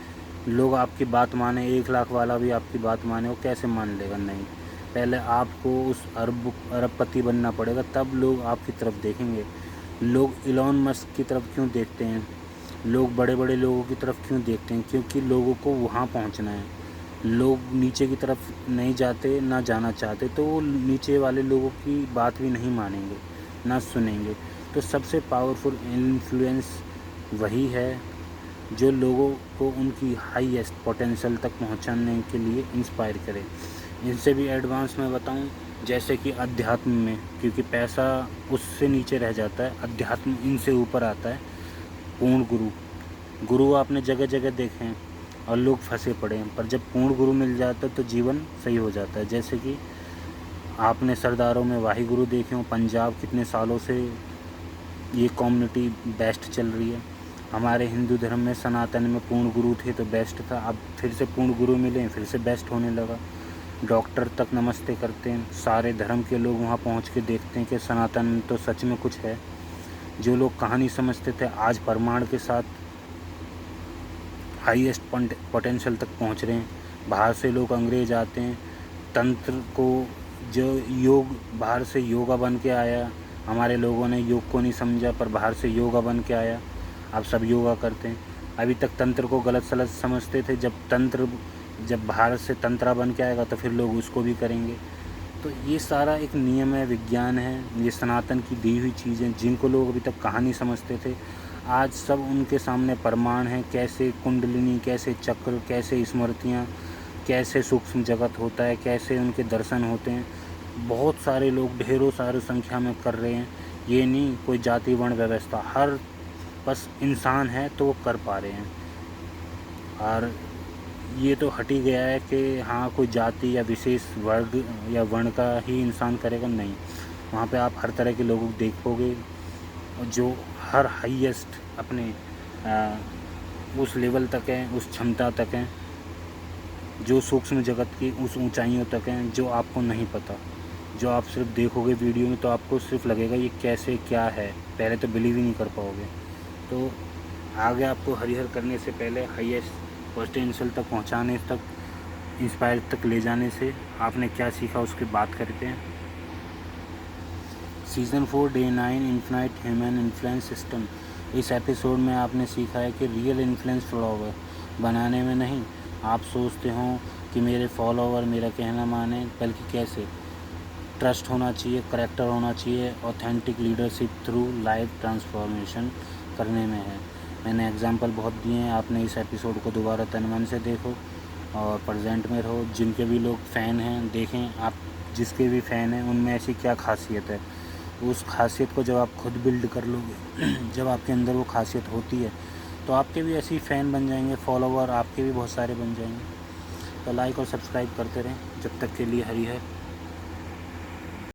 लोग आपकी बात माने, 1 लाख वाला भी आपकी बात माने, वो कैसे मान लेगा? नहीं, पहले आपको उस अरबपति बनना पड़ेगा, तब लोग आपकी तरफ देखेंगे। लोग इलॉन मस्क की तरफ क्यों देखते हैं, लोग बड़े बड़े लोगों की तरफ क्यों देखते हैं? क्योंकि लोगों को वहाँ पहुँचना है। लोग नीचे की तरफ नहीं जाते, ना जाना चाहते, तो वो नीचे वाले लोगों की बात भी नहीं मानेंगे, ना सुनेंगे। तो सबसे पावरफुल इन्फ्लुएंस वही है जो लोगों को उनकी हाईएस्ट पोटेंशियल तक पहुंचाने के लिए इंस्पायर करे। इनसे भी एडवांस मैं बताऊं, जैसे कि अध्यात्म में, क्योंकि पैसा उससे नीचे रह जाता है, अध्यात्म इनसे ऊपर आता है। पूर्ण गुरु आपने जगह जगह देखे हैं और लोग फंसे पड़े हैं, पर जब पूर्ण गुरु मिल जाता है तो जीवन सही हो जाता है। जैसे कि आपने सरदारों में वाहिगुरु देखे हो, पंजाब कितने सालों से ये कम्युनिटी बेस्ट चल रही है। हमारे हिंदू धर्म में सनातन में पूर्ण गुरु थे तो बेस्ट था, अब फिर से पूर्ण गुरु मिले, फिर से बेस्ट होने लगा। डॉक्टर तक नमस्ते करते हैं, सारे धर्म के लोग वहाँ पहुँच के देखते हैं कि सनातन में तो सच में कुछ है। जो लोग कहानी समझते थे आज प्रमाण के साथ हाईएस्ट पोटेंशियल तक पहुँच रहे हैं। बाहर से लोग अंग्रेज आते हैं, तंत्र को जो योग बाहर से योगा बन के आया, हमारे लोगों ने योग को नहीं समझा पर बाहर से योगा बन के आया, अब सब योगा करते हैं। अभी तक तंत्र को गलत सलत समझते थे, जब भारत से तंत्रा बन के आएगा तो फिर लोग उसको भी करेंगे। तो ये सारा एक नियम है, विज्ञान है, ये सनातन की दी हुई चीज़ें जिनको लोग अभी तक कहानी समझते थे, आज सब उनके सामने प्रमाण है। कैसे कुंडलिनी, कैसे चक्र, कैसे स्मृतियाँ, कैसे सूक्ष्म जगत होता है, कैसे उनके दर्शन होते हैं। बहुत सारे लोग ढेरों सारी संख्या में कर रहे हैं। ये नहीं कोई जाति वर्ण व्यवस्था, हर बस इंसान है तो वो कर पा रहे हैं। और ये तो हट ही गया है कि हाँ कोई जाति या विशेष वर्ग या वर्ण का ही इंसान करेगा, नहीं। वहाँ पे आप हर तरह के लोगों को देखोगे जो हर हाईएस्ट अपने उस लेवल तक हैं, उस क्षमता तक हैं, जो सूक्ष्म जगत की उस ऊंचाइयों तक हैं जो आपको नहीं पता। जो आप सिर्फ देखोगे वीडियो में तो आपको सिर्फ लगेगा ये कैसे क्या है, पहले तो बिलीव ही नहीं कर पाओगे। तो आगे आपको हरिहर करने से पहले हाईएस्ट पोटेंशियल तक पहुंचाने तक, इंस्पायर तक ले जाने से आपने क्या सीखा उसकी बात करते हैं। Season 4 day 9 infinite human influence system. इस एपिसोड में आपने सीखा है कि रियल इन्फ्लुएंस फॉलोवर बनाने में नहीं, आप सोचते हो कि मेरे फॉलोवर मेरा कहना माने, बल्कि कैसे ट्रस्ट होना चाहिए, करैक्टर होना चाहिए, authentic leadership through life transformation करने में है। मैंने एग्जांपल बहुत दिए हैं, आपने इस एपिसोड को दोबारा तन मन से देखो और प्रेजेंट में रहो। जिनके भी लोग फ़ैन हैं देखें, आप जिसके भी फ़ैन हैं उनमें ऐसी क्या खासियत है, उस खासियत को जब आप खुद बिल्ड कर लोगे जब आपके अंदर वो खासियत होती है तो आपके भी ऐसे ही फ़ैन बन जाएंगे, फॉलोवर आपके भी बहुत सारे बन जाएंगे। तो लाइक और सब्सक्राइब करते रहें। जब तक के लिए हरी है।